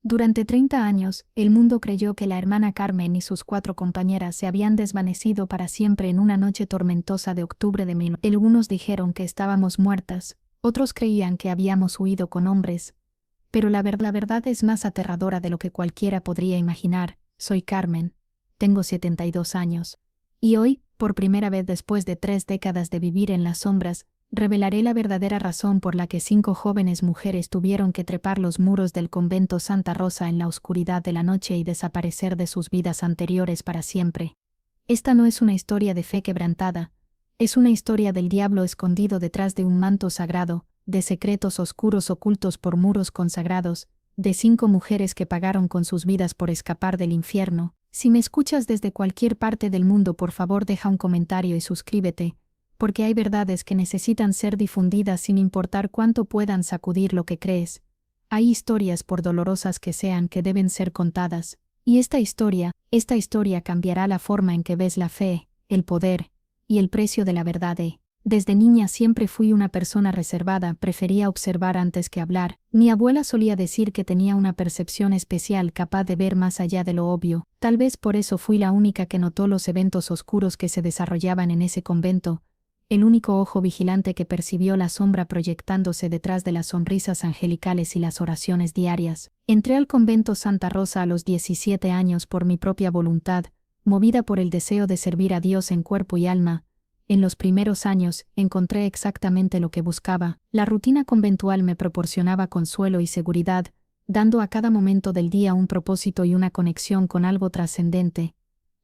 Durante 30 años, el mundo creyó que la hermana Carmen y sus 4 compañeras se habían desvanecido para siempre en una noche tormentosa de octubre de 1900. Algunos dijeron que estábamos muertas, otros creían que habíamos huido con hombres. Pero la verdad es más aterradora de lo que cualquiera podría imaginar. Soy Carmen. Tengo 72 años. Y hoy, por primera vez después de 3 décadas de vivir en las sombras, revelaré la verdadera razón por la que 5 jóvenes mujeres tuvieron que trepar los muros del convento Santa Rosa en la oscuridad de la noche y desaparecer de sus vidas anteriores para siempre. Esta no es una historia de fe quebrantada, es una historia del diablo escondido detrás de un manto sagrado, de secretos oscuros ocultos por muros consagrados, de 5 mujeres que pagaron con sus vidas por escapar del infierno. Si me escuchas desde cualquier parte del mundo, por favor deja un comentario y suscríbete, porque hay verdades que necesitan ser difundidas sin importar cuánto puedan sacudir lo que crees. Hay historias, por dolorosas que sean, que deben ser contadas. Y esta historia cambiará la forma en que ves la fe, el poder y el precio de la verdad. Desde niña siempre fui una persona reservada, prefería observar antes que hablar. Mi abuela solía decir que tenía una percepción especial, capaz de ver más allá de lo obvio. Tal vez por eso fui la única que notó los eventos oscuros que se desarrollaban en ese convento, el único ojo vigilante que percibió la sombra proyectándose detrás de las sonrisas angelicales y las oraciones diarias. Entré al convento Santa Rosa a los 17 años por mi propia voluntad, movida por el deseo de servir a Dios en cuerpo y alma. En los primeros años, encontré exactamente lo que buscaba. La rutina conventual me proporcionaba consuelo y seguridad, dando a cada momento del día un propósito y una conexión con algo trascendente.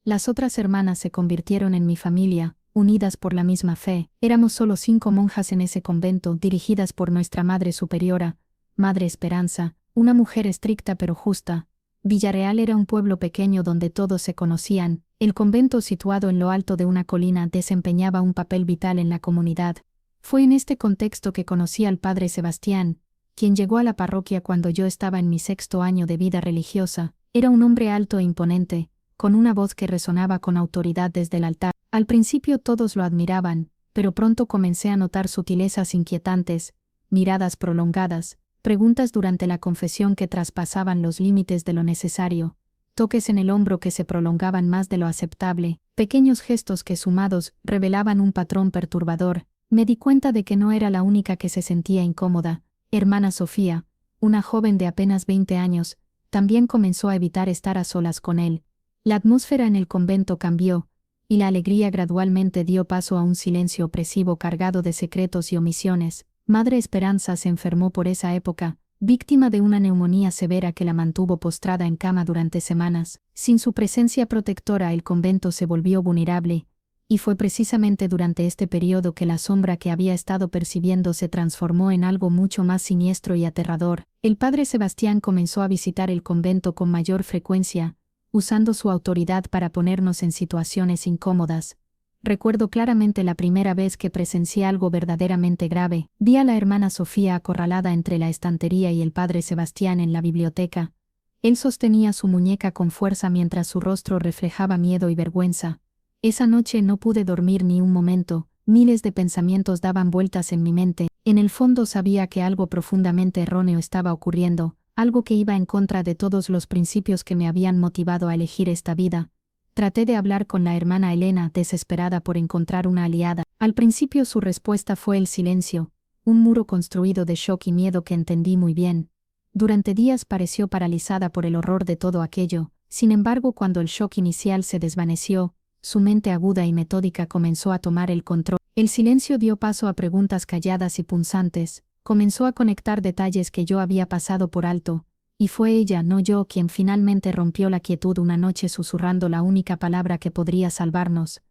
Las otras hermanas se convirtieron en mi familia, unidas por la misma fe. Éramos solo 5 monjas en ese convento, dirigidas por nuestra Madre Superiora, Madre Esperanza, una mujer estricta pero justa. Villarreal era un pueblo pequeño donde todos se conocían. El convento, situado en lo alto de una colina, desempeñaba un papel vital en la comunidad. Fue en este contexto que conocí al padre Sebastián, quien llegó a la parroquia cuando yo estaba en mi 6º año de vida religiosa. Era un hombre alto e imponente, con una voz que resonaba con autoridad desde el altar. Al principio todos lo admiraban, pero pronto comencé a notar sutilezas inquietantes, miradas prolongadas, preguntas durante la confesión que traspasaban los límites de lo necesario, toques en el hombro que se prolongaban más de lo aceptable, pequeños gestos que sumados revelaban un patrón perturbador. Me di cuenta de que no era la única que se sentía incómoda. Hermana Sofía, una joven de apenas 20 años, también comenzó a evitar estar a solas con él. La atmósfera en el convento cambió, y la alegría gradualmente dio paso a un silencio opresivo cargado de secretos y omisiones. Madre Esperanza se enfermó por esa época, víctima de una neumonía severa que la mantuvo postrada en cama durante semanas. Sin su presencia protectora, el convento se volvió vulnerable, y fue precisamente durante este periodo que la sombra que había estado percibiendo se transformó en algo mucho más siniestro y aterrador. El padre Sebastián comenzó a visitar el convento con mayor frecuencia, usando su autoridad para ponernos en situaciones incómodas. Recuerdo claramente la primera vez que presencié algo verdaderamente grave. Vi a la hermana Sofía acorralada entre la estantería y el padre Sebastián en la biblioteca. Él sostenía su muñeca con fuerza mientras su rostro reflejaba miedo y vergüenza. Esa noche no pude dormir ni un momento, miles de pensamientos daban vueltas en mi mente. En el fondo sabía que algo profundamente erróneo estaba ocurriendo, algo que iba en contra de todos los principios que me habían motivado a elegir esta vida. Traté de hablar con la hermana Elena, desesperada por encontrar una aliada. Al principio su respuesta fue el silencio, un muro construido de shock y miedo que entendí muy bien. Durante días pareció paralizada por el horror de todo aquello. Sin embargo, cuando el shock inicial se desvaneció, su mente aguda y metódica comenzó a tomar el control. El silencio dio paso a preguntas calladas y punzantes. Comenzó a conectar detalles que yo había pasado por alto, y fue ella, no yo, quien finalmente rompió la quietud una noche susurrando la única palabra que podría salvarnos.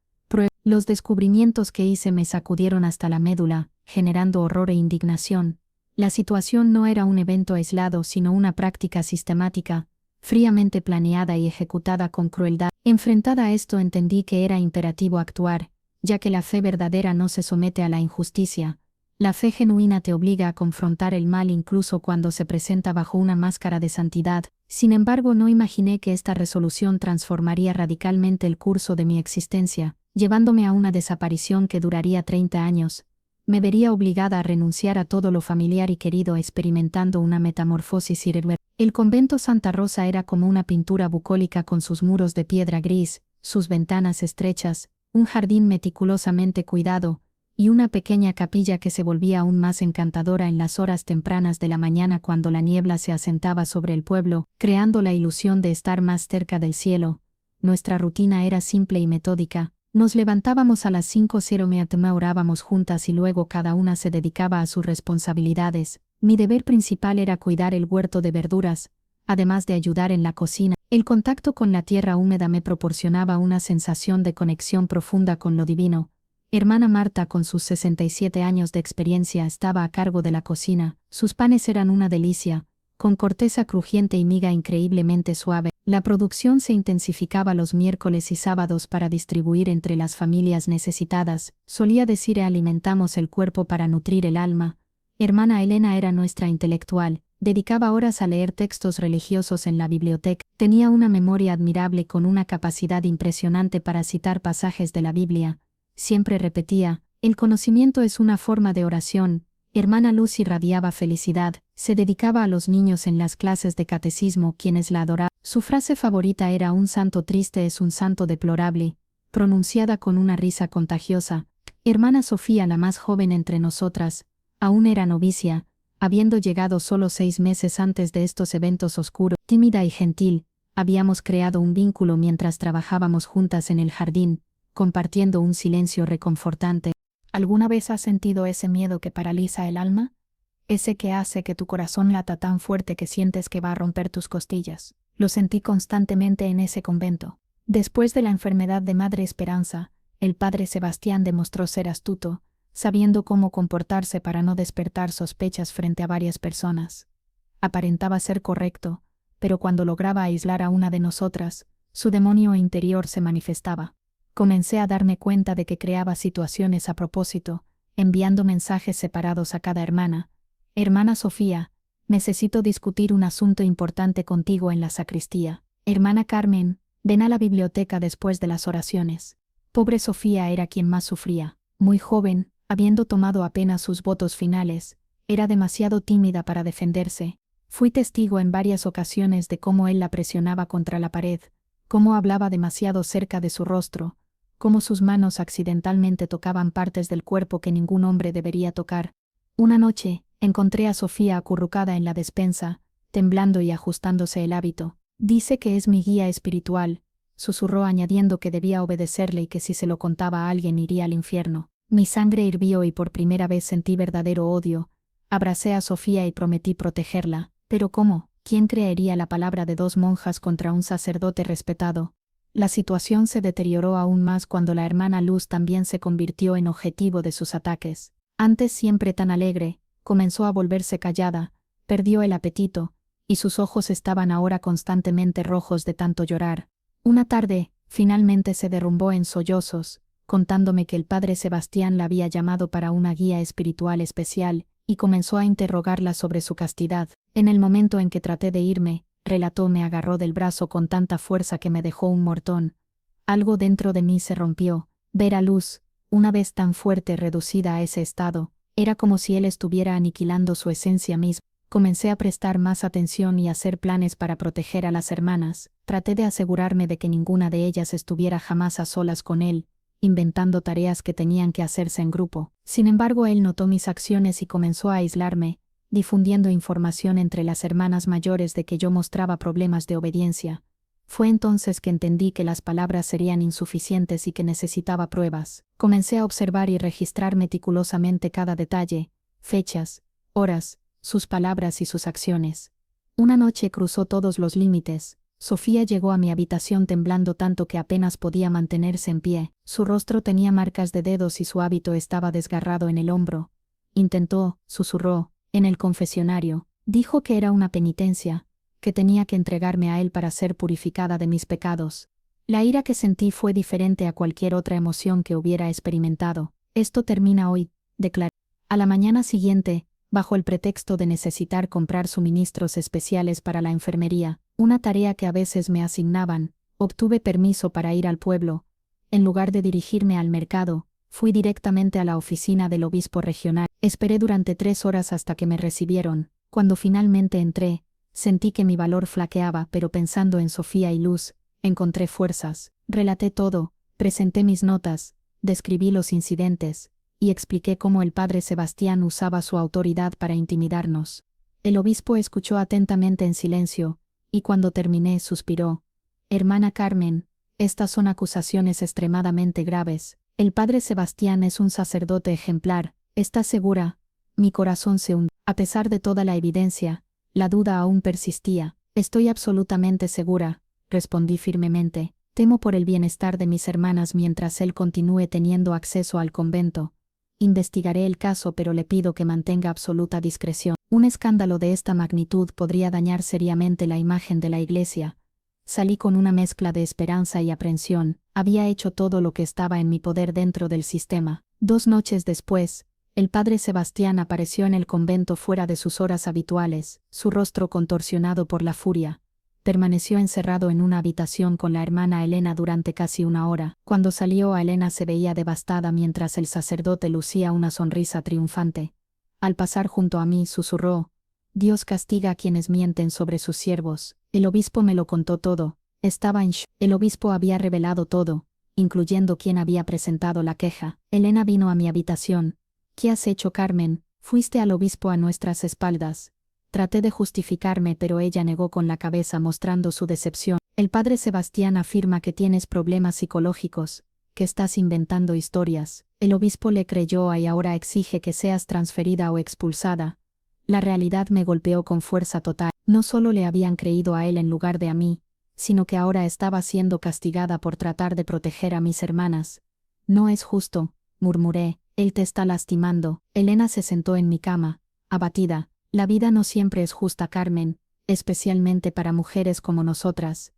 Los descubrimientos que hice me sacudieron hasta la médula, generando horror e indignación. La situación no era un evento aislado, sino una práctica sistemática, fríamente planeada y ejecutada con crueldad. Enfrentada a esto, entendí que era imperativo actuar, ya que la fe verdadera no se somete a la injusticia. La fe genuina te obliga a confrontar el mal incluso cuando se presenta bajo una máscara de santidad. Sin embargo, no imaginé que esta resolución transformaría radicalmente el curso de mi existencia, llevándome a una desaparición que duraría 30 años. Me vería obligada a renunciar a todo lo familiar y querido experimentando una metamorfosis irreversible. El convento Santa Rosa era como una pintura bucólica con sus muros de piedra gris, sus ventanas estrechas, un jardín meticulosamente cuidado, y una pequeña capilla que se volvía aún más encantadora en las horas tempranas de la mañana cuando la niebla se asentaba sobre el pueblo, creando la ilusión de estar más cerca del cielo. Nuestra rutina era simple y metódica. Nos levantábamos a las 5:00 am, orábamos juntas y luego cada una se dedicaba a sus responsabilidades. Mi deber principal era cuidar el huerto de verduras, además de ayudar en la cocina. El contacto con la tierra húmeda me proporcionaba una sensación de conexión profunda con lo divino. Hermana Marta, con sus 67 años de experiencia, estaba a cargo de la cocina. Sus panes eran una delicia, con corteza crujiente y miga increíblemente suave. La producción se intensificaba los miércoles y sábados para distribuir entre las familias necesitadas. Solía decir: alimentamos el cuerpo para nutrir el alma. Hermana Elena era nuestra intelectual. Dedicaba horas a leer textos religiosos en la biblioteca. Tenía una memoria admirable con una capacidad impresionante para citar pasajes de la Biblia. Siempre repetía: el conocimiento es una forma de oración. Hermana Luz irradiaba felicidad. Se dedicaba a los niños en las clases de catecismo, quienes la adoraban. Su frase favorita era: un santo triste es un santo deplorable, pronunciada con una risa contagiosa. Hermana Sofía, la más joven entre nosotras, aún era novicia, habiendo llegado solo 6 meses antes de estos eventos oscuros. Tímida y gentil, habíamos creado un vínculo mientras trabajábamos juntas en el jardín, compartiendo un silencio reconfortante. ¿Alguna vez has sentido ese miedo que paraliza el alma? Ese que hace que tu corazón lata tan fuerte que sientes que va a romper tus costillas. Lo sentí constantemente en ese convento. Después de la enfermedad de Madre Esperanza, el padre Sebastián demostró ser astuto, sabiendo cómo comportarse para no despertar sospechas frente a varias personas. Aparentaba ser correcto, pero cuando lograba aislar a una de nosotras, su demonio interior se manifestaba. Comencé a darme cuenta de que creaba situaciones a propósito, enviando mensajes separados a cada hermana. Hermana Sofía, necesito discutir un asunto importante contigo en la sacristía. Hermana Carmen, ven a la biblioteca después de las oraciones. Pobre Sofía era quien más sufría. Muy joven, habiendo tomado apenas sus votos finales, era demasiado tímida para defenderse. Fui testigo en varias ocasiones de cómo él la presionaba contra la pared, cómo hablaba demasiado cerca de su rostro, cómo sus manos accidentalmente tocaban partes del cuerpo que ningún hombre debería tocar. Una noche, encontré a Sofía acurrucada en la despensa, temblando y ajustándose el hábito. Dice que es mi guía espiritual, susurró añadiendo que debía obedecerle y que si se lo contaba a alguien iría al infierno. Mi sangre hirvió y por primera vez sentí verdadero odio. Abracé a Sofía y prometí protegerla. ¿Pero cómo? ¿Quién creería la palabra de 2 monjas contra un sacerdote respetado? La situación se deterioró aún más cuando la hermana Luz también se convirtió en objetivo de sus ataques. Antes siempre tan alegre, comenzó a volverse callada, perdió el apetito, y sus ojos estaban ahora constantemente rojos de tanto llorar. Una tarde, finalmente se derrumbó en sollozos, contándome que el padre Sebastián la había llamado para una guía espiritual especial, y comenzó a interrogarla sobre su castidad. En el momento en que traté de irme, relató, me agarró del brazo con tanta fuerza que me dejó un mortón. Algo dentro de mí se rompió. Ver a Luz, una vez tan fuerte, reducida a ese estado, era como si él estuviera aniquilando su esencia misma. Comencé a prestar más atención y a hacer planes para proteger a las hermanas. Traté de asegurarme de que ninguna de ellas estuviera jamás a solas con él, inventando tareas que tenían que hacerse en grupo. Sin embargo, él notó mis acciones y comenzó a aislarme, difundiendo información entre las hermanas mayores de que yo mostraba problemas de obediencia. Fue entonces que entendí que las palabras serían insuficientes y que necesitaba pruebas. Comencé a observar y registrar meticulosamente cada detalle, fechas, horas, sus palabras y sus acciones. Una noche cruzó todos los límites. Sofía llegó a mi habitación temblando tanto que apenas podía mantenerse en pie. Su rostro tenía marcas de dedos y su hábito estaba desgarrado en el hombro. Susurró, en el confesionario. Dijo que era una penitencia, que tenía que entregarme a él para ser purificada de mis pecados. La ira que sentí fue diferente a cualquier otra emoción que hubiera experimentado. Esto termina hoy, declaré. A la mañana siguiente, bajo el pretexto de necesitar comprar suministros especiales para la enfermería, una tarea que a veces me asignaban, obtuve permiso para ir al pueblo. En lugar de dirigirme al mercado, Fui directamente a la oficina del obispo regional. Esperé durante 3 horas hasta que me recibieron. Cuando finalmente entré, sentí que mi valor flaqueaba, pero pensando en Sofía y Luz, encontré fuerzas. Relaté todo, presenté mis notas, describí los incidentes, y expliqué cómo el padre Sebastián usaba su autoridad para intimidarnos. El obispo escuchó atentamente en silencio, y cuando terminé suspiró. Hermana Carmen, estas son acusaciones extremadamente graves. El padre Sebastián es un sacerdote ejemplar, ¿estás segura? Mi corazón se hundió. A pesar de toda la evidencia, la duda aún persistía. Estoy absolutamente segura, respondí firmemente. Temo por el bienestar de mis hermanas mientras él continúe teniendo acceso al convento. Investigaré el caso, pero le pido que mantenga absoluta discreción. Un escándalo de esta magnitud podría dañar seriamente la imagen de la Iglesia. Salí con una mezcla de esperanza y aprensión. Había hecho todo lo que estaba en mi poder dentro del sistema. 2 noches después, el padre Sebastián apareció en el convento fuera de sus horas habituales, su rostro contorsionado por la furia. Permaneció encerrado en una habitación con la hermana Elena durante casi 1 hora. Cuando salió, a Elena se veía devastada mientras el sacerdote lucía una sonrisa triunfante. Al pasar junto a mí, susurró: Dios castiga a quienes mienten sobre sus siervos. El obispo me lo contó todo. Estaba en shock. El obispo había revelado todo, incluyendo quién había presentado la queja. Elena vino a mi habitación. ¿Qué has hecho, Carmen? Fuiste al obispo a nuestras espaldas. Traté de justificarme, pero ella negó con la cabeza mostrando su decepción. El padre Sebastián afirma que tienes problemas psicológicos, que estás inventando historias. El obispo le creyó y ahora exige que seas transferida o expulsada. La realidad me golpeó con fuerza total. No solo le habían creído a él en lugar de a mí, sino que ahora estaba siendo castigada por tratar de proteger a mis hermanas. No es justo, murmuré. Él te está lastimando. Elena se sentó en mi cama, abatida. La vida no siempre es justa, Carmen, especialmente para mujeres como nosotras.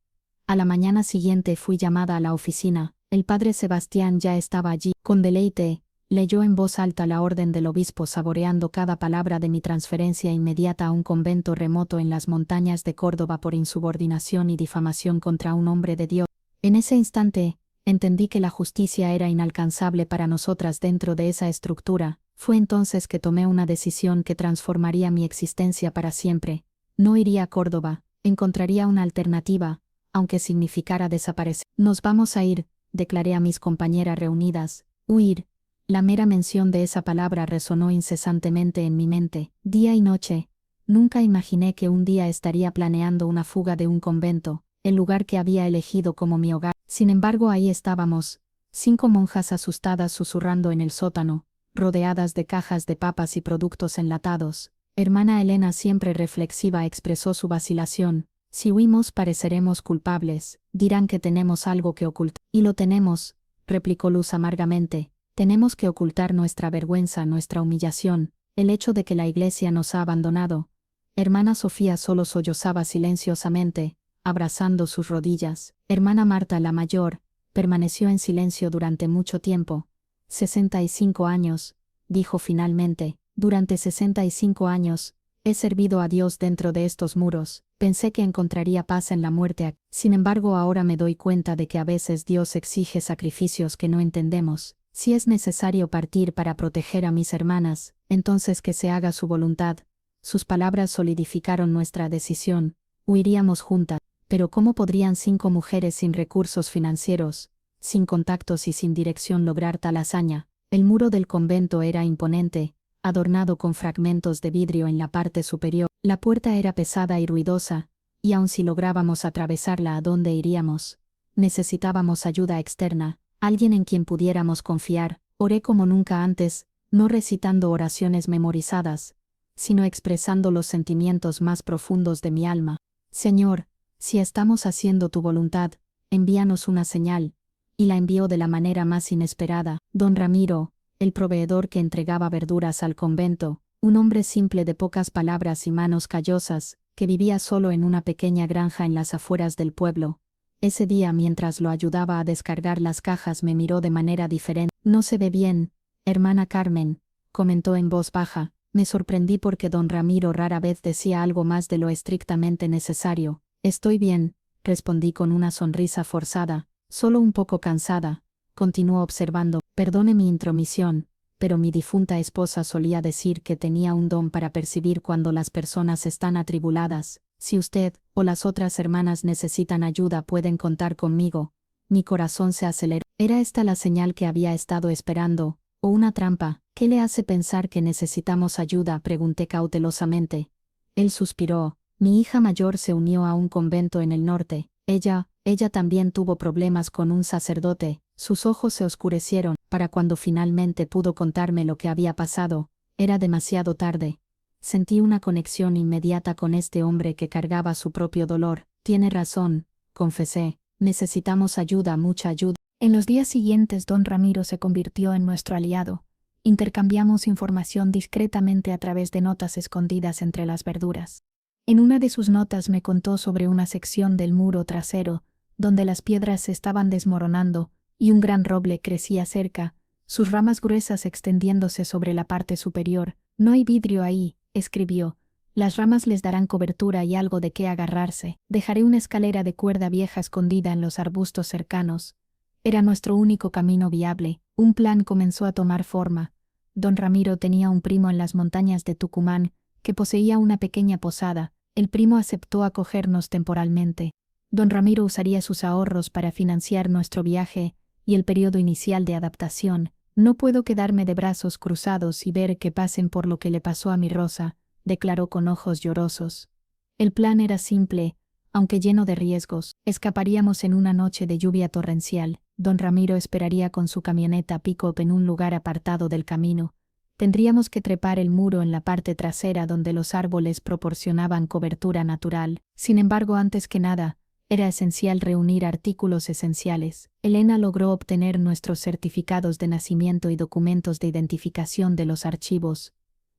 A la mañana siguiente fui llamada a la oficina. El padre Sebastián ya estaba allí. Con deleite, leyó en voz alta la orden del obispo, saboreando cada palabra de mi transferencia inmediata a un convento remoto en las montañas de Córdoba por insubordinación y difamación contra un hombre de Dios. En ese instante, entendí que la justicia era inalcanzable para nosotras dentro de esa estructura. Fue entonces que tomé una decisión que transformaría mi existencia para siempre. No iría a Córdoba, encontraría una alternativa, aunque significara desaparecer. Nos vamos a ir, declaré a mis compañeras reunidas. Huir. La mera mención de esa palabra resonó incesantemente en mi mente, día y noche. Nunca imaginé que un día estaría planeando una fuga de un convento, el lugar que había elegido como mi hogar. Sin embargo, ahí estábamos, 5 monjas asustadas susurrando en el sótano, rodeadas de cajas de papas y productos enlatados. Hermana Elena, siempre reflexiva, expresó su vacilación. Si huimos, pareceremos culpables, dirán que tenemos algo que ocultar. Y lo tenemos, replicó Luz amargamente. Tenemos que ocultar nuestra vergüenza, nuestra humillación, el hecho de que la Iglesia nos ha abandonado. Hermana Sofía solo sollozaba silenciosamente, abrazando sus rodillas. Hermana Marta, la mayor, permaneció en silencio durante mucho tiempo. 65 años, dijo finalmente. Durante 65 años, he servido a Dios dentro de estos muros. Pensé que encontraría paz en la muerte. Sin embargo, ahora me doy cuenta de que a veces Dios exige sacrificios que no entendemos. Si es necesario partir para proteger a mis hermanas, entonces que se haga su voluntad. Sus palabras solidificaron nuestra decisión. Huiríamos juntas. Pero ¿cómo podrían 5 mujeres sin recursos financieros, sin contactos y sin dirección lograr tal hazaña? El muro del convento era imponente, adornado con fragmentos de vidrio en la parte superior. La puerta era pesada y ruidosa, y aun si lográbamos atravesarla, ¿a dónde iríamos? Necesitábamos ayuda externa, alguien en quien pudiéramos confiar. Oré como nunca antes, no recitando oraciones memorizadas, sino expresando los sentimientos más profundos de mi alma. Señor, si estamos haciendo tu voluntad, envíanos una señal. Y la envió de la manera más inesperada. Don Ramiro, el proveedor que entregaba verduras al convento, un hombre simple de pocas palabras y manos callosas, que vivía solo en una pequeña granja en las afueras del pueblo. Ese día, mientras lo ayudaba a descargar las cajas, me miró de manera diferente. No se ve bien, hermana Carmen, comentó en voz baja. Me sorprendí porque don Ramiro rara vez decía algo más de lo estrictamente necesario. Estoy bien, respondí con una sonrisa forzada, solo un poco cansada. Continuó observando. Perdone mi intromisión, pero mi difunta esposa solía decir que tenía un don para percibir cuando las personas están atribuladas. Si usted o las otras hermanas necesitan ayuda, pueden contar conmigo. Mi corazón se aceleró. ¿Era esta la señal que había estado esperando, o una trampa? ¿Qué le hace pensar que necesitamos ayuda?, pregunté cautelosamente. Él suspiró. Mi hija mayor se unió a un convento en el norte. Ella también tuvo problemas con un sacerdote. Sus ojos se oscurecieron. Para cuando finalmente pudo contarme lo que había pasado, era demasiado tarde. Sentí una conexión inmediata con este hombre que cargaba su propio dolor. Tiene razón, confesé. Necesitamos ayuda, mucha ayuda. En los días siguientes, don Ramiro se convirtió en nuestro aliado. Intercambiamos información discretamente a través de notas escondidas entre las verduras. En una de sus notas me contó sobre una sección del muro trasero, donde las piedras se estaban desmoronando y un gran roble crecía cerca, sus ramas gruesas extendiéndose sobre la parte superior. No hay vidrio ahí, escribió. Las ramas les darán cobertura y algo de qué agarrarse. Dejaré una escalera de cuerda vieja escondida en los arbustos cercanos. Era nuestro único camino viable. Un plan comenzó a tomar forma. Don Ramiro tenía un primo en las montañas de Tucumán, que poseía una pequeña posada. El primo aceptó acogernos temporalmente. Don Ramiro usaría sus ahorros para financiar nuestro viaje y el periodo inicial de adaptación. No puedo quedarme de brazos cruzados y ver que pasen por lo que le pasó a mi Rosa, declaró con ojos llorosos. El plan era simple, aunque lleno de riesgos. Escaparíamos en una noche de lluvia torrencial. Don Ramiro esperaría con su camioneta pick-up en un lugar apartado del camino. Tendríamos que trepar el muro en la parte trasera donde los árboles proporcionaban cobertura natural. Sin embargo, antes que nada, era esencial reunir artículos esenciales. Elena logró obtener nuestros certificados de nacimiento y documentos de identificación de los archivos.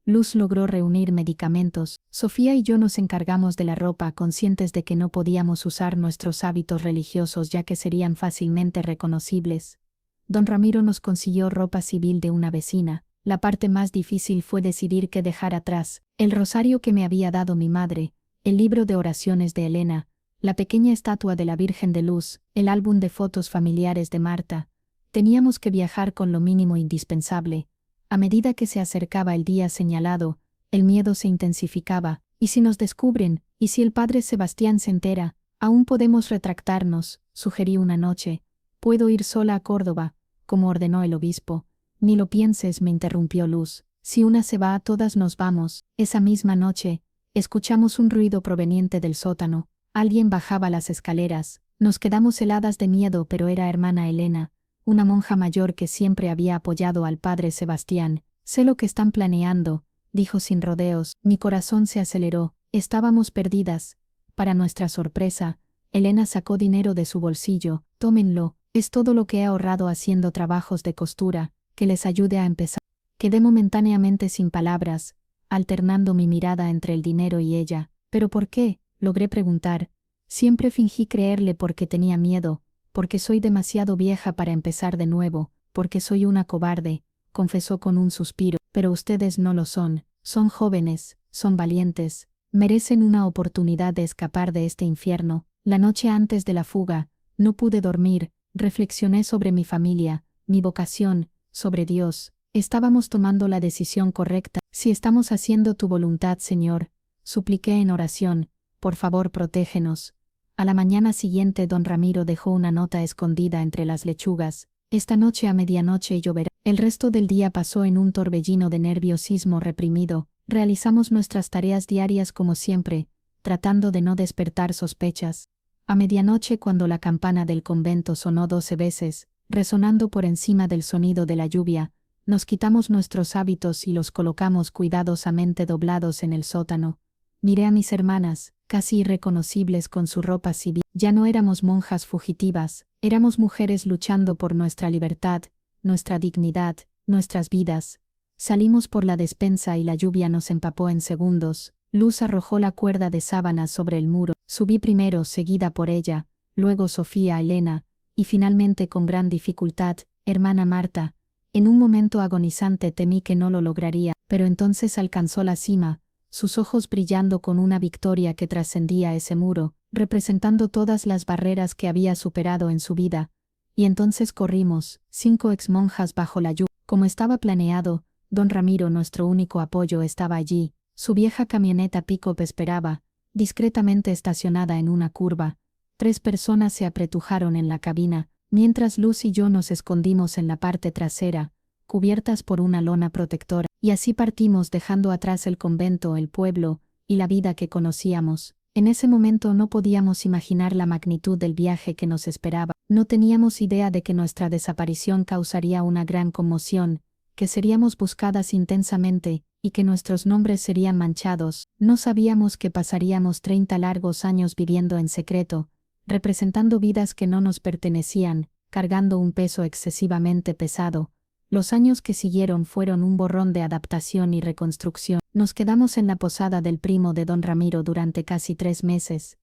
Luz logró reunir medicamentos. Sofía y yo nos encargamos de la ropa, conscientes de que no podíamos usar nuestros hábitos religiosos ya que serían fácilmente reconocibles. Don Ramiro nos consiguió ropa civil de una vecina. La parte más difícil fue decidir qué dejar atrás: el rosario que me había dado mi madre, el libro de oraciones de Elena, la pequeña estatua de la Virgen de Luz, el álbum de fotos familiares de Marta. Teníamos que viajar con lo mínimo indispensable. A medida que se acercaba el día señalado, el miedo se intensificaba. ¿Y si nos descubren? ¿Y si el padre Sebastián se entera? Aún podemos retractarnos, sugerí una noche. Puedo ir sola a Córdoba, como ordenó el obispo. Ni lo pienses, me interrumpió Luz. Si una se va, todas nos vamos. Esa misma noche, escuchamos un ruido proveniente del sótano. Alguien bajaba las escaleras. Nos quedamos heladas de miedo, pero era hermana Elena, una monja mayor que siempre había apoyado al padre Sebastián. Sé lo que están planeando, dijo sin rodeos. Mi corazón se aceleró. Estábamos perdidas. Para nuestra sorpresa, Elena sacó dinero de su bolsillo. Tómenlo, es todo lo que he ahorrado haciendo trabajos de costura, que les ayude a empezar. Quedé momentáneamente sin palabras, alternando mi mirada entre el dinero y ella. ¿Pero por qué?, logré preguntar. Siempre fingí creerle porque tenía miedo, porque soy demasiado vieja para empezar de nuevo, porque soy una cobarde, confesó con un suspiro. Pero ustedes no lo son. Son jóvenes, son valientes, merecen una oportunidad de escapar de este infierno. La noche antes de la fuga, no pude dormir, reflexioné sobre mi familia, mi vocación, sobre Dios. Estábamos tomando la decisión correcta. Si estamos haciendo tu voluntad, Señor, supliqué en oración, por favor protégenos. A la mañana siguiente don Ramiro dejó una nota escondida entre las lechugas. Esta noche a medianoche lloverá. El resto del día pasó en un torbellino de nerviosismo reprimido. Realizamos nuestras tareas diarias como siempre, tratando de no despertar sospechas. A medianoche, cuando la campana del convento sonó 12 veces, resonando por encima del sonido de la lluvia, nos quitamos nuestros hábitos y los colocamos cuidadosamente doblados en el sótano. Miré a mis hermanas, casi irreconocibles con su ropa civil. Ya no éramos monjas fugitivas, éramos mujeres luchando por nuestra libertad, nuestra dignidad, nuestras vidas. Salimos por la despensa y la lluvia nos empapó en segundos. Luz arrojó la cuerda de sábanas sobre el muro. Subí primero, seguida por ella, luego Sofía, Elena, y finalmente con gran dificultad, hermana Marta. En un momento agonizante temí que no lo lograría, pero entonces alcanzó la cima, sus ojos brillando con una victoria que trascendía ese muro, representando todas las barreras que había superado en su vida, Y entonces corrimos, 5 exmonjas bajo la lluvia. Como estaba planeado, don Ramiro, nuestro único apoyo, estaba allí. Su vieja camioneta pick-up esperaba, discretamente estacionada en una curva. 3 personas se apretujaron en la cabina, mientras Luz y yo nos escondimos en la parte trasera, cubiertas por una lona protectora, y así partimos dejando atrás el convento, el pueblo, y la vida que conocíamos. En ese momento no podíamos imaginar la magnitud del viaje que nos esperaba. No teníamos idea de que nuestra desaparición causaría una gran conmoción, que seríamos buscadas intensamente, y que nuestros nombres serían manchados. No sabíamos que pasaríamos 30 largos años viviendo en secreto, representando vidas que no nos pertenecían, cargando un peso excesivamente pesado. Los años que siguieron fueron un borrón de adaptación y reconstrucción. Nos quedamos en la posada del primo de don Ramiro durante casi 3 meses.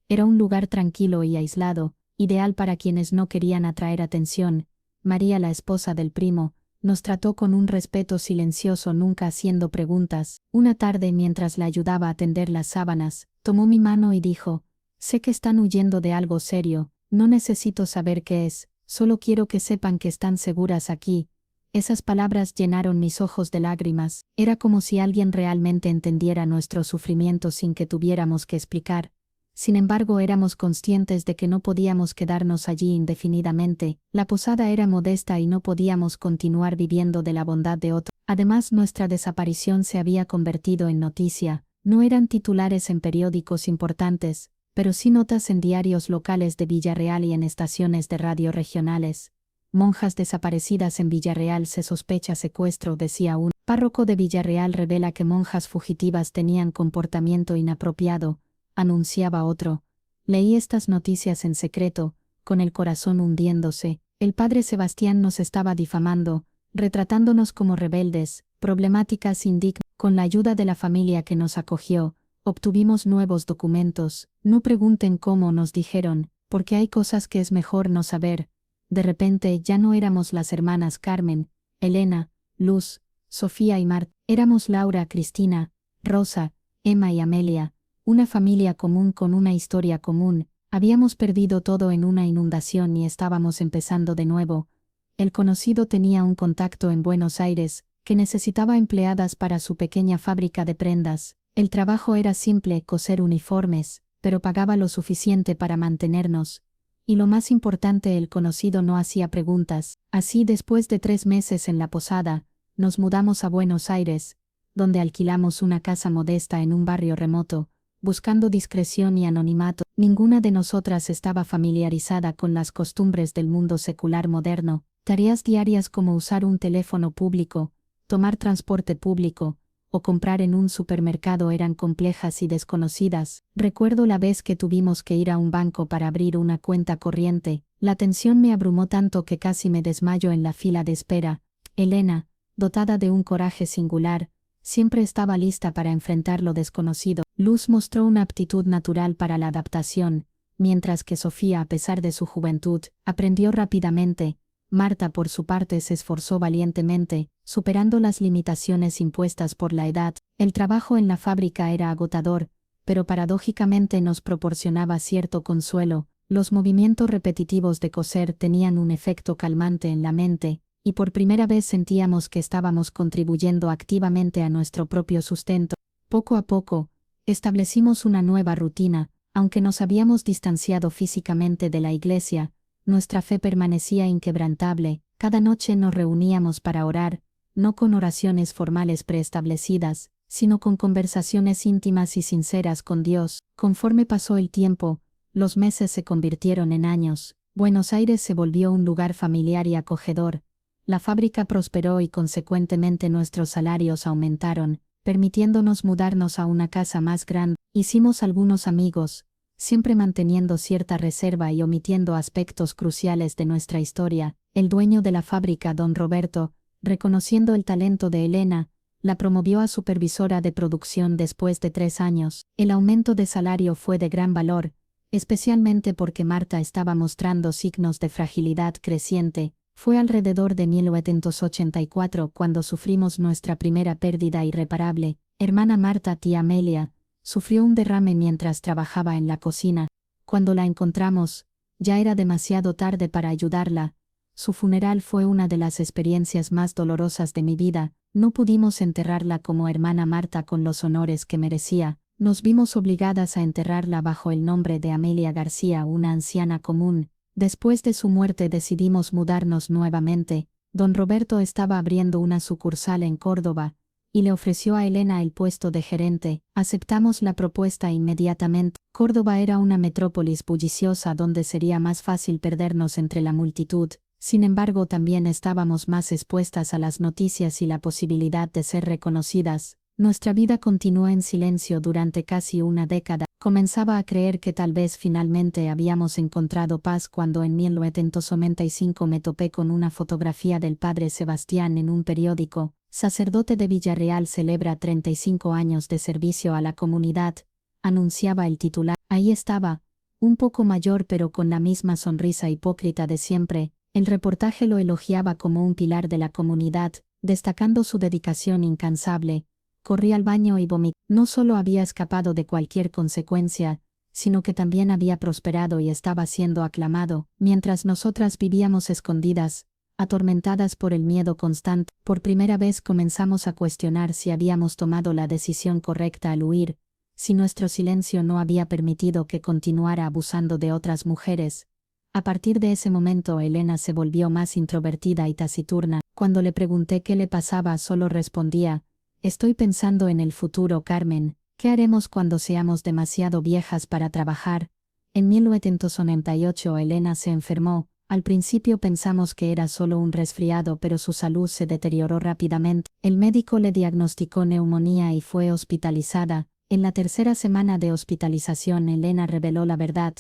Era un lugar tranquilo y aislado, ideal para quienes no querían atraer atención. María, la esposa del primo, nos trató con un respeto silencioso, nunca haciendo preguntas. Una tarde, mientras la ayudaba a tender las sábanas, tomó mi mano y dijo: «Sé que están huyendo de algo serio, no necesito saber qué es, solo quiero que sepan que están seguras aquí». Esas palabras llenaron mis ojos de lágrimas. Era como si alguien realmente entendiera nuestro sufrimiento sin que tuviéramos que explicar. Sin embargo, éramos conscientes de que no podíamos quedarnos allí indefinidamente. La posada era modesta y no podíamos continuar viviendo de la bondad de otro. Además, nuestra desaparición se había convertido en noticia. No eran titulares en periódicos importantes, pero sí notas en diarios locales de Villarreal y en estaciones de radio regionales. «Monjas desaparecidas en Villarreal, se sospecha secuestro», decía un párroco de Villarreal. «Revela que monjas fugitivas tenían comportamiento inapropiado», anunciaba otro. Leí estas noticias en secreto, con el corazón hundiéndose. El padre Sebastián nos estaba difamando, retratándonos como rebeldes, problemáticas, indignas. Con la ayuda de la familia que nos acogió, obtuvimos nuevos documentos. No pregunten cómo, nos dijeron, porque hay cosas que es mejor no saber. De repente ya no éramos las hermanas Carmen, Elena, Luz, Sofía y Marta. Éramos Laura, Cristina, Rosa, Emma y Amelia, una familia común con una historia común. Habíamos perdido todo en una inundación y estábamos empezando de nuevo. El conocido tenía un contacto en Buenos Aires, que necesitaba empleadas para su pequeña fábrica de prendas. El trabajo era simple, coser uniformes, pero pagaba lo suficiente para mantenernos. Y lo más importante, el conocido no hacía preguntas. Así, después de 3 meses en la posada, nos mudamos a Buenos Aires, donde alquilamos una casa modesta en un barrio remoto, buscando discreción y anonimato. Ninguna de nosotras estaba familiarizada con las costumbres del mundo secular moderno. Tareas diarias como usar un teléfono público, tomar transporte público, o comprar en un supermercado eran complejas y desconocidas. Recuerdo la vez que tuvimos que ir a un banco para abrir una cuenta corriente. La tensión me abrumó tanto que casi me desmayo en la fila de espera. Elena, dotada de un coraje singular, siempre estaba lista para enfrentar lo desconocido. Luz mostró una aptitud natural para la adaptación, mientras que Sofía, a pesar de su juventud, aprendió rápidamente. Marta, por su parte, se esforzó valientemente, superando las limitaciones impuestas por la edad. El trabajo en la fábrica era agotador, pero paradójicamente nos proporcionaba cierto consuelo. Los movimientos repetitivos de coser tenían un efecto calmante en la mente, y por primera vez sentíamos que estábamos contribuyendo activamente a nuestro propio sustento. Poco a poco, establecimos una nueva rutina. Aunque nos habíamos distanciado físicamente de la iglesia, nuestra fe permanecía inquebrantable. Cada noche nos reuníamos para orar, no con oraciones formales preestablecidas, sino con conversaciones íntimas y sinceras con Dios. Conforme pasó el tiempo, los meses se convirtieron en años. Buenos Aires se volvió un lugar familiar y acogedor. La fábrica prosperó y consecuentemente nuestros salarios aumentaron, permitiéndonos mudarnos a una casa más grande. Hicimos algunos amigos, siempre manteniendo cierta reserva y omitiendo aspectos cruciales de nuestra historia. El dueño de la fábrica, don Roberto, reconociendo el talento de Elena, la promovió a supervisora de producción después de 3 años. El aumento de salario fue de gran valor, especialmente porque Marta estaba mostrando signos de fragilidad creciente. Fue alrededor de 1984 cuando sufrimos nuestra primera pérdida irreparable. Hermana Marta, tía Amelia, sufrió un derrame mientras trabajaba en la cocina. Cuando la encontramos, Ya era demasiado tarde para ayudarla. Su funeral fue una de las experiencias más dolorosas de mi vida. No pudimos enterrarla como hermana Marta con los honores que merecía. Nos vimos obligadas a enterrarla bajo el nombre de Amelia García, una anciana común. Después de su muerte decidimos mudarnos nuevamente. Don Roberto estaba abriendo una sucursal en Córdoba y le ofreció a Elena el puesto de gerente. Aceptamos la propuesta inmediatamente. Córdoba era una metrópolis bulliciosa donde sería más fácil perdernos entre la multitud. Sin embargo, también estábamos más expuestas a las noticias y la posibilidad de ser reconocidas. Nuestra vida continuó en silencio durante casi una década. Comenzaba a creer que tal vez finalmente habíamos encontrado paz cuando en 1995 me topé con una fotografía del padre Sebastián en un periódico. Sacerdote de Villarreal celebra 35 años de servicio a la comunidad, anunciaba el titular. Ahí estaba, un poco mayor pero con la misma sonrisa hipócrita de siempre. El reportaje lo elogiaba como un pilar de la comunidad, destacando su dedicación incansable. Corrí al baño y vomité. No solo había escapado de cualquier consecuencia, sino que también había prosperado y estaba siendo aclamado, mientras nosotras vivíamos escondidas, atormentadas por el miedo constante. Por primera vez comenzamos a cuestionar si habíamos tomado la decisión correcta al huir, si nuestro silencio no había permitido que continuara abusando de otras mujeres. A partir de ese momento Elena se volvió más introvertida y taciturna. Cuando le pregunté qué le pasaba solo respondía: «Estoy pensando en el futuro, Carmen. ¿Qué haremos cuando seamos demasiado viejas para trabajar?» En 1998 Elena se enfermó. Al principio pensamos que era solo un resfriado, pero su salud se deterioró rápidamente. El médico le diagnosticó neumonía y fue hospitalizada. En la tercera semana de hospitalización Elena reveló la verdad.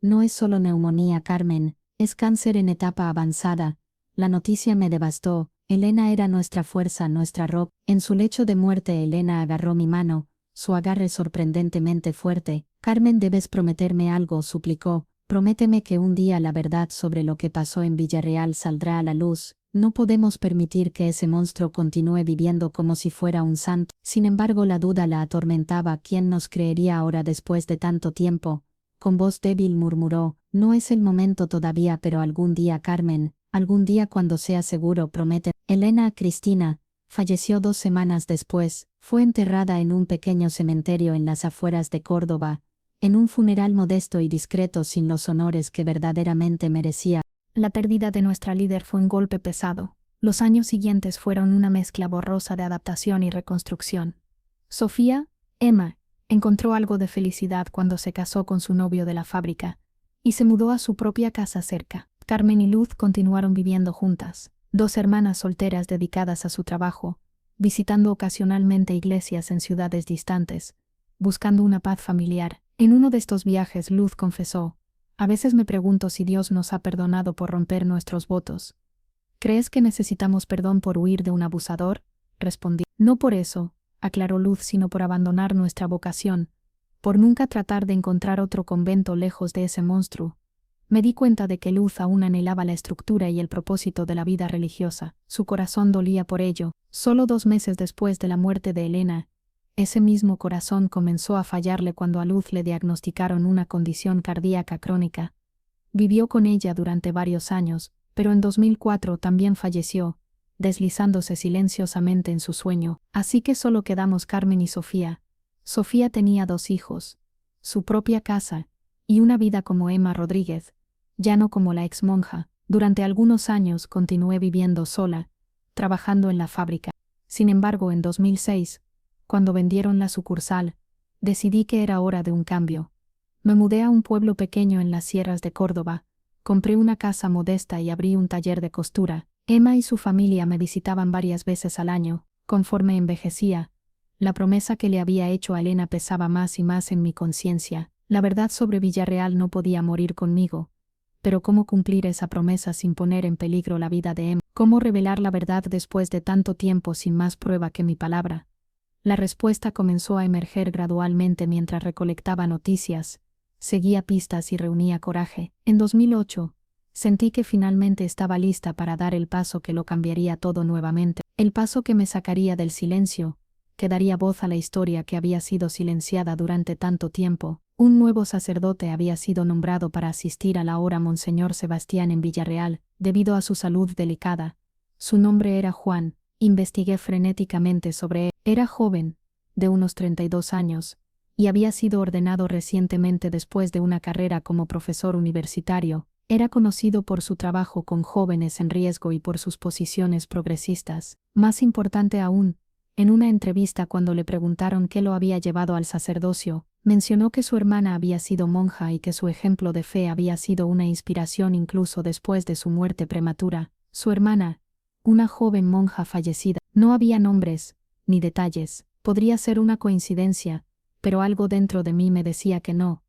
«No es solo neumonía, Carmen, es cáncer en etapa avanzada». La noticia me devastó. Elena era nuestra fuerza, nuestra roca. En su lecho de muerte Elena agarró mi mano, su agarre sorprendentemente fuerte. «Carmen, debes prometerme algo», suplicó. «Prométeme que un día la verdad sobre lo que pasó en Villarreal saldrá a la luz. No podemos permitir que ese monstruo continúe viviendo como si fuera un santo». Sin embargo, la duda la atormentaba. ¿Quién nos creería ahora después de tanto tiempo? Con voz débil murmuró: «No es el momento todavía, pero algún día, Carmen, algún día cuando sea seguro, promete». Elena Cristina falleció 2 semanas después. Fue enterrada en un pequeño cementerio en las afueras de Córdoba, en un funeral modesto y discreto sin los honores que verdaderamente merecía. La pérdida de nuestra líder fue un golpe pesado. Los años siguientes fueron una mezcla borrosa de adaptación y reconstrucción. Sofía, Emma, encontró algo de felicidad cuando se casó con su novio de la fábrica y se mudó a su propia casa cerca. Carmen y Luz continuaron viviendo juntas, 2 hermanas solteras dedicadas a su trabajo, visitando ocasionalmente iglesias en ciudades distantes, buscando una paz familiar. En uno de estos viajes Luz confesó: «A veces me pregunto si Dios nos ha perdonado por romper nuestros votos». «¿Crees que necesitamos perdón por huir de un abusador?», respondí. «No por eso», aclaró Luz, «sino por abandonar nuestra vocación, por nunca tratar de encontrar otro convento lejos de ese monstruo». Me di cuenta de que Luz aún anhelaba la estructura y el propósito de la vida religiosa. Su corazón dolía por ello. Solo 2 meses después de la muerte de Elena, ese mismo corazón comenzó a fallarle cuando a Luz le diagnosticaron una condición cardíaca crónica. Vivió con ella durante varios años, pero en 2004 también falleció, deslizándose silenciosamente en su sueño. Así que solo quedamos Carmen y Sofía. Sofía tenía 2 hijos, su propia casa y una vida como Emma Rodríguez, ya no como la ex monja. Durante algunos años continué viviendo sola, trabajando en la fábrica. Sin embargo, en 2006, cuando vendieron la sucursal, decidí que era hora de un cambio. Me mudé a un pueblo pequeño en las sierras de Córdoba, compré una casa modesta y abrí un taller de costura. Emma y su familia me visitaban varias veces al año. Conforme envejecía, la promesa que le había hecho a Elena pesaba más y más en mi conciencia. La verdad sobre Villarreal no podía morir conmigo. Pero ¿cómo cumplir esa promesa sin poner en peligro la vida de Emma? ¿Cómo revelar la verdad después de tanto tiempo sin más prueba que mi palabra? La respuesta comenzó a emerger gradualmente mientras recolectaba noticias, seguía pistas y reunía coraje. En 2008, sentí que finalmente estaba lista para dar el paso que lo cambiaría todo nuevamente, el paso que me sacaría del silencio, que daría voz a la historia que había sido silenciada durante tanto tiempo. Un nuevo sacerdote había sido nombrado para asistir a la hora Monseñor Sebastián en Villarreal, debido a su salud delicada. Su nombre era Juan. Investigué frenéticamente sobre él. Era joven, de unos 32 años, y había sido ordenado recientemente después de una carrera como profesor universitario. Era conocido por su trabajo con jóvenes en riesgo y por sus posiciones progresistas. Más importante aún, en una entrevista cuando le preguntaron qué lo había llevado al sacerdocio, mencionó que su hermana había sido monja y que su ejemplo de fe había sido una inspiración incluso después de su muerte prematura. Su hermana, una joven monja fallecida. No había nombres, ni detalles. Podría ser una coincidencia, pero algo dentro de mí me decía que no.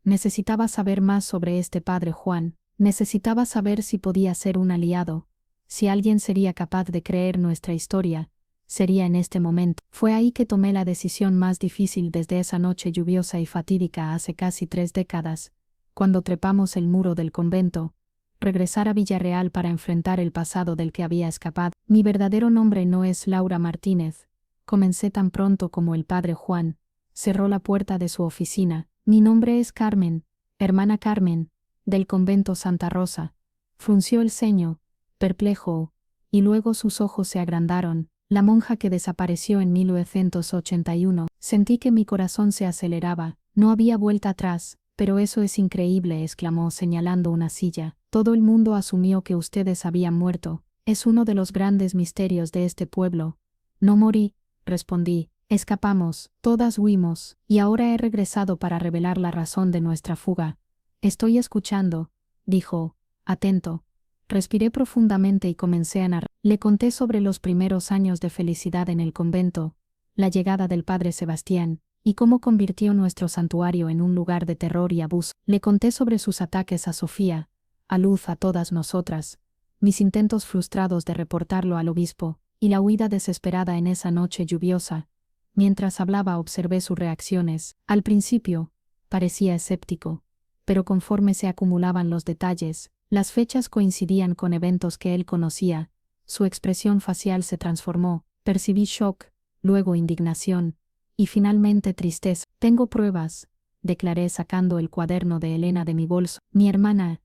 Necesitaba saber más sobre este padre Juan. Necesitaba saber si podía ser un aliado. Si alguien sería capaz de creer nuestra historia, sería en este momento. Fue ahí que tomé la decisión más difícil desde esa noche lluviosa y fatídica hace casi 3 décadas, cuando trepamos el muro del convento, regresar a Villarreal para enfrentar el pasado del que había escapado. Mi verdadero nombre no es Laura Martínez. Comencé tan pronto como el padre Juan cerró la puerta de su oficina. Mi nombre es Carmen, hermana Carmen, del convento Santa Rosa. Frunció el ceño, perplejo, y luego sus ojos se agrandaron. La monja que desapareció en 1981. Sentí que mi corazón se aceleraba. No había vuelta atrás. Pero eso es increíble, exclamó señalando una silla. Todo el mundo asumió que ustedes habían muerto. Es uno de los grandes misterios de este pueblo. No morí, respondí. Escapamos, todas huimos, y ahora he regresado para revelar la razón de nuestra fuga. Estoy escuchando, dijo, atento. Respiré profundamente y comencé a narrar. Le conté sobre los primeros años de felicidad en el convento, la llegada del padre Sebastián, y cómo convirtió nuestro santuario en un lugar de terror y abuso. Le conté sobre sus ataques a Sofía, a Luz, a todas nosotras, mis intentos frustrados de reportarlo al obispo, y la huida desesperada en esa noche lluviosa. Mientras hablaba observé sus reacciones. Al principio, parecía escéptico, pero conforme se acumulaban los detalles, las fechas coincidían con eventos que él conocía, su expresión facial se transformó, percibí shock, luego indignación, y finalmente tristeza. Tengo pruebas, declaré sacando el cuaderno de Elena de mi bolso. Mi hermana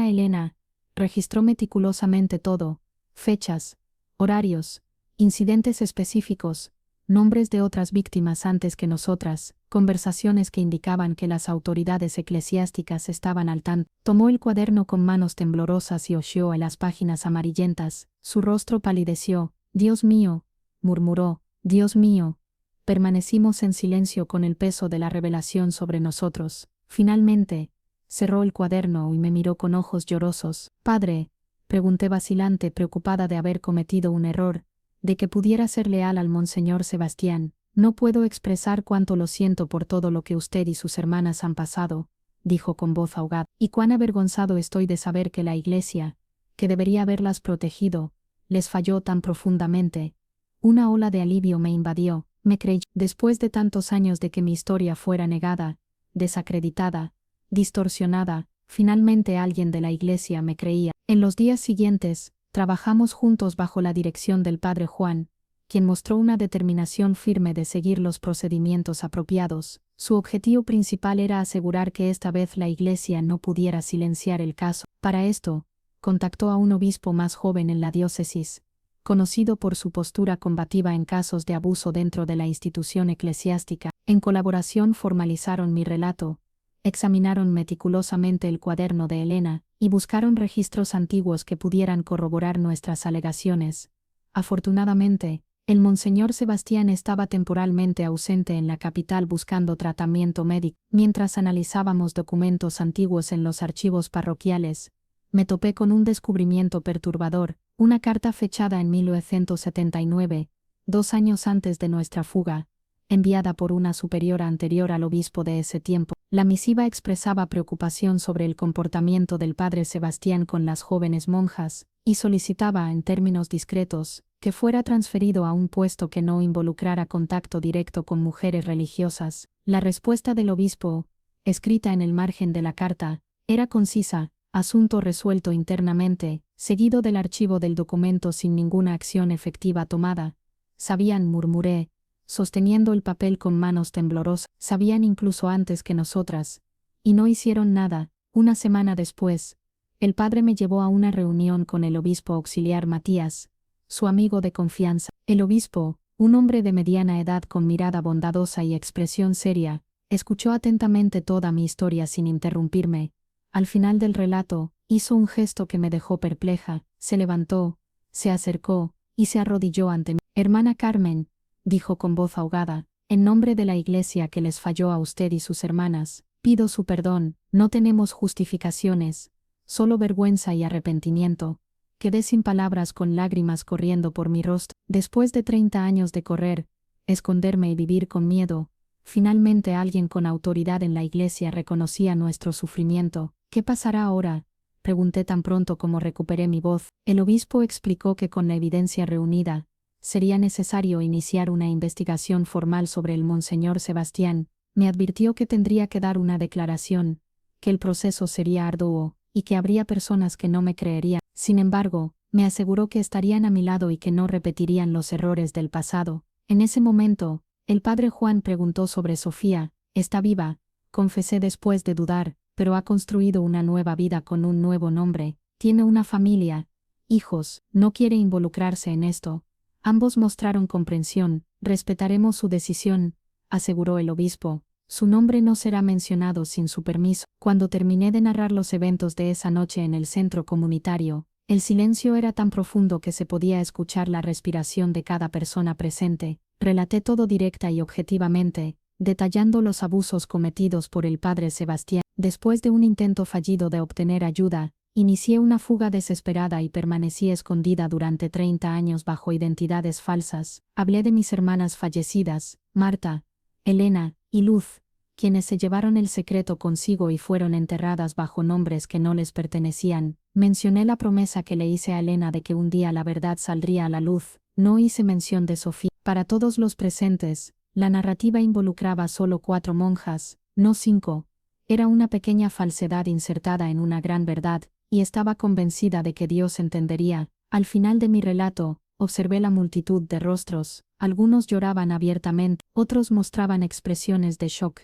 Elena, registró meticulosamente todo, fechas, horarios, incidentes específicos, nombres de otras víctimas antes que nosotras, conversaciones que indicaban que las autoridades eclesiásticas estaban al tanto. Tomó el cuaderno con manos temblorosas y hojeó en las páginas amarillentas. Su rostro palideció. Dios mío, murmuró, Dios mío. Permanecimos en silencio con el peso de la revelación sobre nosotros. Finalmente, cerró el cuaderno y me miró con ojos llorosos. Padre, pregunté vacilante, preocupada de haber cometido un error, de que pudiera ser leal al Monseñor Sebastián. No puedo expresar cuánto lo siento por todo lo que usted y sus hermanas han pasado, dijo con voz ahogada, y cuán avergonzado estoy de saber que la Iglesia, que debería haberlas protegido, les falló tan profundamente. Una ola de alivio me invadió. Me creí, después de tantos años de que mi historia fuera negada, desacreditada, distorsionada, finalmente alguien de la Iglesia me creía. En los días siguientes, trabajamos juntos bajo la dirección del padre Juan, quien mostró una determinación firme de seguir los procedimientos apropiados. Su objetivo principal era asegurar que esta vez la Iglesia no pudiera silenciar el caso. Para esto, contactó a un obispo más joven en la diócesis, conocido por su postura combativa en casos de abuso dentro de la institución eclesiástica. En colaboración formalizaron mi relato, examinaron meticulosamente el cuaderno de Elena, y buscaron registros antiguos que pudieran corroborar nuestras alegaciones. Afortunadamente, el Monseñor Sebastián estaba temporalmente ausente en la capital buscando tratamiento médico. Mientras analizábamos documentos antiguos en los archivos parroquiales, me topé con un descubrimiento perturbador, una carta fechada en 1979, 2 años antes de nuestra fuga, enviada por una superiora anterior al obispo de ese tiempo. La misiva expresaba preocupación sobre el comportamiento del padre Sebastián con las jóvenes monjas, y solicitaba, en términos discretos, que fuera transferido a un puesto que no involucrara contacto directo con mujeres religiosas. La respuesta del obispo, escrita en el margen de la carta, era concisa: asunto resuelto internamente, seguido del archivo del documento sin ninguna acción efectiva tomada. Sabían, murmuré, sosteniendo el papel con manos temblorosas. Sabían incluso antes que nosotras. Y no hicieron nada. Una semana después, el padre me llevó a una reunión con el obispo auxiliar Matías, su amigo de confianza. El obispo, un hombre de mediana edad con mirada bondadosa y expresión seria, escuchó atentamente toda mi historia sin interrumpirme. Al final del relato, hizo un gesto que me dejó perpleja, se levantó, se acercó, y se arrodilló ante mí. Hermana Carmen, dijo con voz ahogada, en nombre de la Iglesia que les falló a usted y sus hermanas, pido su perdón, no tenemos justificaciones, solo vergüenza y arrepentimiento. Quedé sin palabras con lágrimas corriendo por mi rostro. Después de 30 años de correr, esconderme y vivir con miedo, finalmente alguien con autoridad en la Iglesia reconocía nuestro sufrimiento. ¿Qué pasará ahora?, pregunté tan pronto como recuperé mi voz. El obispo explicó que con la evidencia reunida, sería necesario iniciar una investigación formal sobre el monseñor Sebastián. Me advirtió que tendría que dar una declaración, que el proceso sería arduo, y que habría personas que no me creerían. Sin embargo, me aseguró que estarían a mi lado y que no repetirían los errores del pasado. En ese momento, el padre Juan preguntó sobre Sofía. ¿Está viva?, confesé después de dudar, pero ha construido una nueva vida con un nuevo nombre, tiene una familia, hijos, no quiere involucrarse en esto. Ambos mostraron comprensión. Respetaremos su decisión, aseguró el obispo. Su nombre no será mencionado sin su permiso. Cuando terminé de narrar los eventos de esa noche en el centro comunitario, el silencio era tan profundo que se podía escuchar la respiración de cada persona presente. Relaté todo directa y objetivamente, detallando los abusos cometidos por el padre Sebastián. Después de un intento fallido de obtener ayuda, inicié una fuga desesperada y permanecí escondida durante 30 años bajo identidades falsas. Hablé de mis hermanas fallecidas, Marta, Elena y Luz, quienes se llevaron el secreto consigo y fueron enterradas bajo nombres que no les pertenecían. Mencioné la promesa que le hice a Elena de que un día la verdad saldría a la luz. No hice mención de Sofía. Para todos los presentes, la narrativa involucraba solo 4 monjas, no 5. Era una pequeña falsedad insertada en una gran verdad, y estaba convencida de que Dios entendería. Al final de mi relato, observé la multitud de rostros. Algunos lloraban abiertamente, otros mostraban expresiones de shock.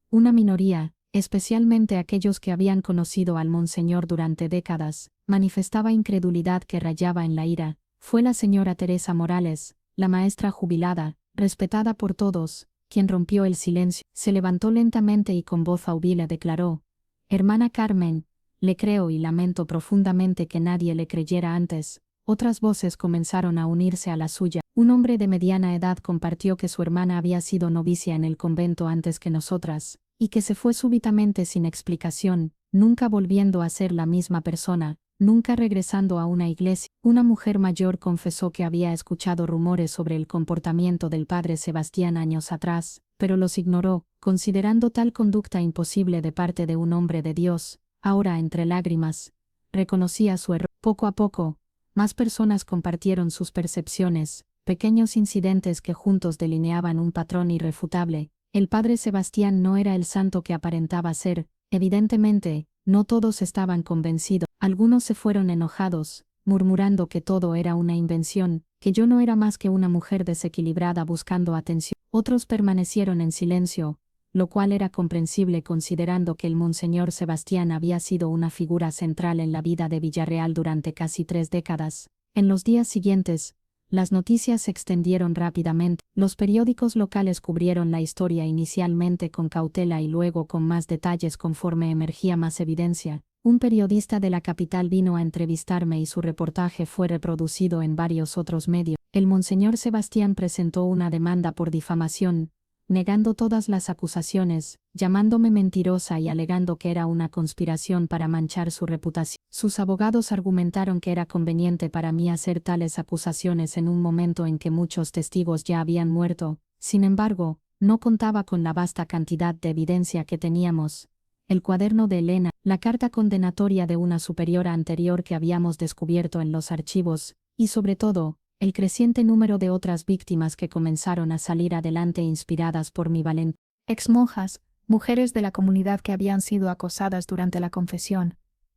Una minoría, especialmente aquellos que habían conocido al monseñor durante décadas, manifestaba incredulidad que rayaba en la ira. Fue la señora Teresa Morales, la maestra jubilada, respetada por todos, quien rompió el silencio. Se levantó lentamente y con voz audible declaró: «Hermana Carmen, le creo y lamento profundamente que nadie le creyera antes». Otras voces comenzaron a unirse a la suya. Un hombre de mediana edad compartió que su hermana había sido novicia en el convento antes que nosotras, y que se fue súbitamente sin explicación, nunca volviendo a ser la misma persona, nunca regresando a una iglesia. Una mujer mayor confesó que había escuchado rumores sobre el comportamiento del padre Sebastián años atrás, pero los ignoró, considerando tal conducta imposible de parte de un hombre de Dios. Ahora, entre lágrimas, reconocía su error. Poco a poco, más personas compartieron sus percepciones, pequeños incidentes que juntos delineaban un patrón irrefutable. El padre Sebastián no era el santo que aparentaba ser. Evidentemente, no todos estaban convencidos. Algunos se fueron enojados, murmurando que todo era una invención, que yo no era más que una mujer desequilibrada buscando atención. Otros permanecieron en silencio, lo cual era comprensible considerando que el monseñor Sebastián había sido una figura central en la vida de Villarreal durante casi 3 décadas. En los días siguientes, las noticias se extendieron rápidamente. Los periódicos locales cubrieron la historia inicialmente con cautela y luego con más detalles conforme emergía más evidencia. Un periodista de la capital vino a entrevistarme y su reportaje fue reproducido en varios otros medios. El monseñor Sebastián presentó una demanda por difamación, negando todas las acusaciones, llamándome mentirosa y alegando que era una conspiración para manchar su reputación. Sus abogados argumentaron que era conveniente para mí hacer tales acusaciones en un momento en que muchos testigos ya habían muerto. Sin embargo, no contaba con la vasta cantidad de evidencia que teníamos. El cuaderno de Elena, la carta condenatoria de una superiora anterior que habíamos descubierto en los archivos, y sobre todo, el creciente número de otras víctimas que comenzaron a salir adelante inspiradas por mi valentía. Ex-monjas, mujeres de la comunidad que habían sido acosadas durante la confesión,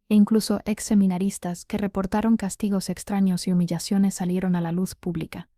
e incluso ex-seminaristas que reportaron castigos extraños y humillaciones salieron a la luz pública.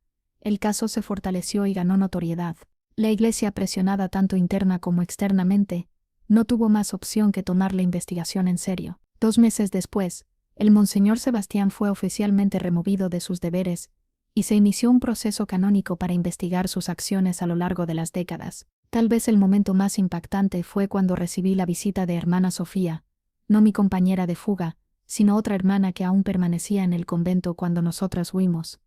El caso se fortaleció y ganó notoriedad. La Iglesia, presionada tanto interna como externamente, no tuvo más opción que tomar la investigación en serio. 2 meses después, el Monseñor Sebastián fue oficialmente removido de sus deberes, y se inició un proceso canónico para investigar sus acciones a lo largo de las décadas. Tal vez el momento más impactante fue cuando recibí la visita de hermana Sofía, no mi compañera de fuga, sino otra hermana que aún permanecía en el convento cuando nosotras huimos.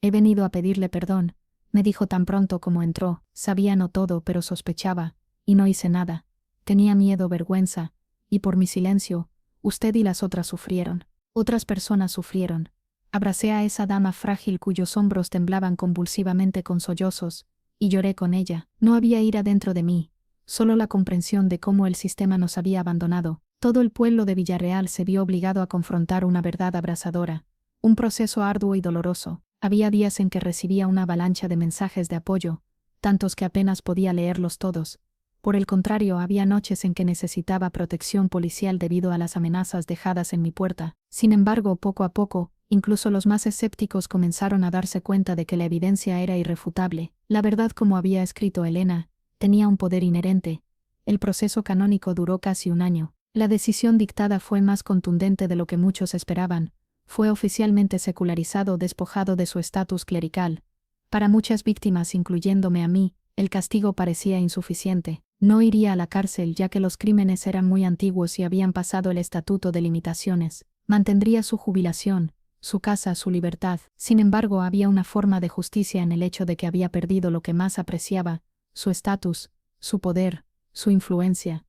He venido a pedirle perdón, me dijo tan pronto como entró. Sabía no todo, pero sospechaba, y no hice nada. Tenía miedo, vergüenza, y por mi silencio, usted y las otras sufrieron. Otras personas sufrieron. Abracé a esa dama frágil cuyos hombros temblaban convulsivamente con sollozos, y lloré con ella. No había ira dentro de mí, solo la comprensión de cómo el sistema nos había abandonado. Todo el pueblo de Villarreal se vio obligado a confrontar una verdad abrasadora, un proceso arduo y doloroso. Había días en que recibía una avalancha de mensajes de apoyo, tantos que apenas podía leerlos todos. Por el contrario, había noches en que necesitaba protección policial debido a las amenazas dejadas en mi puerta. Sin embargo, poco a poco, incluso los más escépticos comenzaron a darse cuenta de que la evidencia era irrefutable. La verdad, como había escrito Elena, tenía un poder inherente. El proceso canónico duró casi un año. La decisión dictada fue más contundente de lo que muchos esperaban. Fue oficialmente secularizado, despojado de su estatus clerical. Para muchas víctimas, incluyéndome a mí, el castigo parecía insuficiente. No iría a la cárcel ya que los crímenes eran muy antiguos y habían pasado el estatuto de limitaciones. Mantendría su jubilación, su casa, su libertad. Sin embargo, había una forma de justicia en el hecho de que había perdido lo que más apreciaba, su estatus, su poder, su influencia.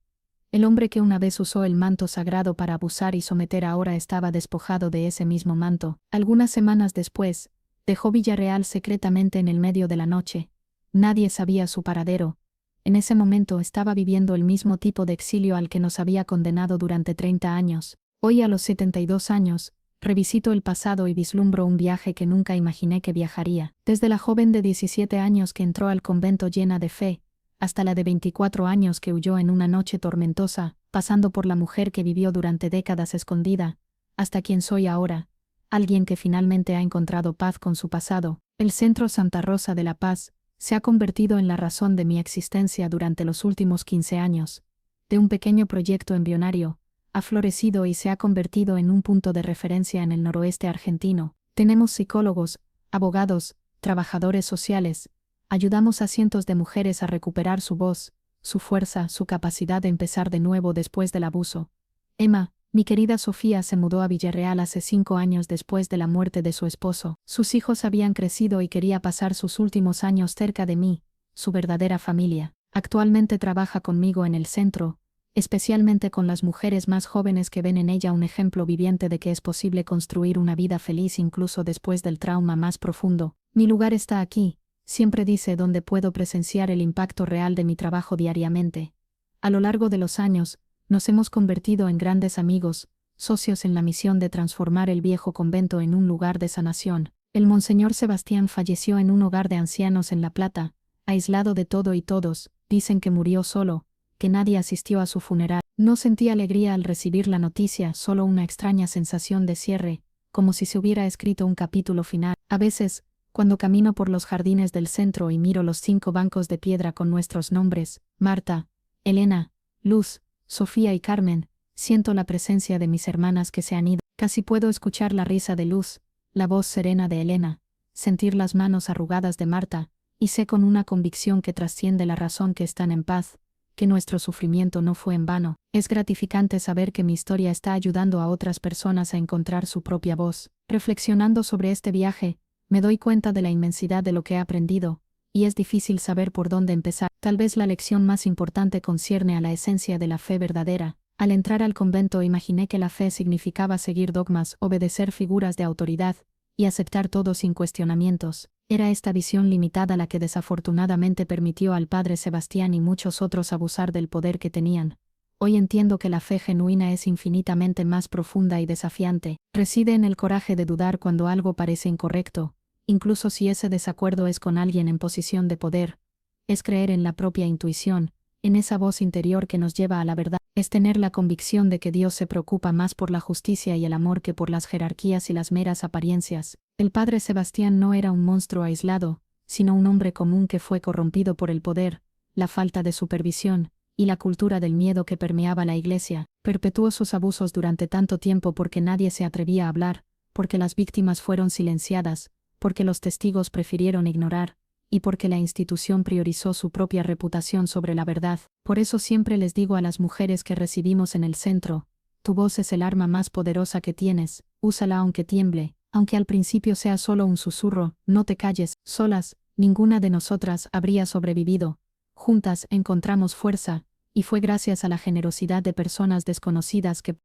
El hombre que una vez usó el manto sagrado para abusar y someter ahora estaba despojado de ese mismo manto. Algunas semanas después, dejó Villarreal secretamente en el medio de la noche. Nadie sabía su paradero. En ese momento estaba viviendo el mismo tipo de exilio al que nos había condenado durante 30 años. Hoy, a los 72 años, revisito el pasado y vislumbro un viaje que nunca imaginé que viajaría. Desde la joven de 17 años que entró al convento llena de fe, hasta la de 24 años que huyó en una noche tormentosa, pasando por la mujer que vivió durante décadas escondida, hasta quien soy ahora, alguien que finalmente ha encontrado paz con su pasado. El Centro Santa Rosa de la Paz se ha convertido en la razón de mi existencia durante los últimos 15 años. De un pequeño proyecto embrionario, ha florecido y se ha convertido en un punto de referencia en el noroeste argentino. Tenemos psicólogos, abogados, trabajadores sociales. Ayudamos a cientos de mujeres a recuperar su voz, su fuerza, su capacidad de empezar de nuevo después del abuso. Emma, mi querida Sofía, se mudó a Villarreal hace 5 años después de la muerte de su esposo. Sus hijos habían crecido y quería pasar sus últimos años cerca de mí, su verdadera familia. Actualmente trabaja conmigo en el centro, especialmente con las mujeres más jóvenes que ven en ella un ejemplo viviente de que es posible construir una vida feliz incluso después del trauma más profundo. Mi lugar está aquí, siempre dice, donde puedo presenciar el impacto real de mi trabajo diariamente. A lo largo de los años, nos hemos convertido en grandes amigos, socios en la misión de transformar el viejo convento en un lugar de sanación. El Monseñor Sebastián falleció en un hogar de ancianos en La Plata, aislado de todo y todos. Dicen que murió solo, que nadie asistió a su funeral. No sentí alegría al recibir la noticia, solo una extraña sensación de cierre, como si se hubiera escrito un capítulo final. A veces, cuando camino por los jardines del centro y miro los 5 bancos de piedra con nuestros nombres, Marta, Elena, Luz, Sofía y Carmen, siento la presencia de mis hermanas que se han ido. Casi puedo escuchar la risa de Luz, la voz serena de Elena, sentir las manos arrugadas de Marta, y sé con una convicción que trasciende la razón que están en paz, que nuestro sufrimiento no fue en vano. Es gratificante saber que mi historia está ayudando a otras personas a encontrar su propia voz. Reflexionando sobre este viaje, me doy cuenta de la inmensidad de lo que he aprendido, y es difícil saber por dónde empezar. Tal vez la lección más importante concierne a la esencia de la fe verdadera. Al entrar al convento imaginé que la fe significaba seguir dogmas, obedecer figuras de autoridad, y aceptar todo sin cuestionamientos. Era esta visión limitada la que desafortunadamente permitió al padre Sebastián y muchos otros abusar del poder que tenían. Hoy entiendo que la fe genuina es infinitamente más profunda y desafiante. Reside en el coraje de dudar cuando algo parece incorrecto, incluso si ese desacuerdo es con alguien en posición de poder. Es creer en la propia intuición, en esa voz interior que nos lleva a la verdad. Es tener la convicción de que Dios se preocupa más por la justicia y el amor que por las jerarquías y las meras apariencias. El padre Sebastián no era un monstruo aislado, sino un hombre común que fue corrompido por el poder, la falta de supervisión, y la cultura del miedo que permeaba la iglesia. Perpetuó sus abusos durante tanto tiempo porque nadie se atrevía a hablar, porque las víctimas fueron silenciadas, porque los testigos prefirieron ignorar, y porque la institución priorizó su propia reputación sobre la verdad. Por eso siempre les digo a las mujeres que recibimos en el centro: tu voz es el arma más poderosa que tienes, úsala aunque tiemble, aunque al principio sea solo un susurro, no te calles. Solas, ninguna de nosotras habría sobrevivido. Juntas encontramos fuerza, y fue gracias a la generosidad de personas desconocidas que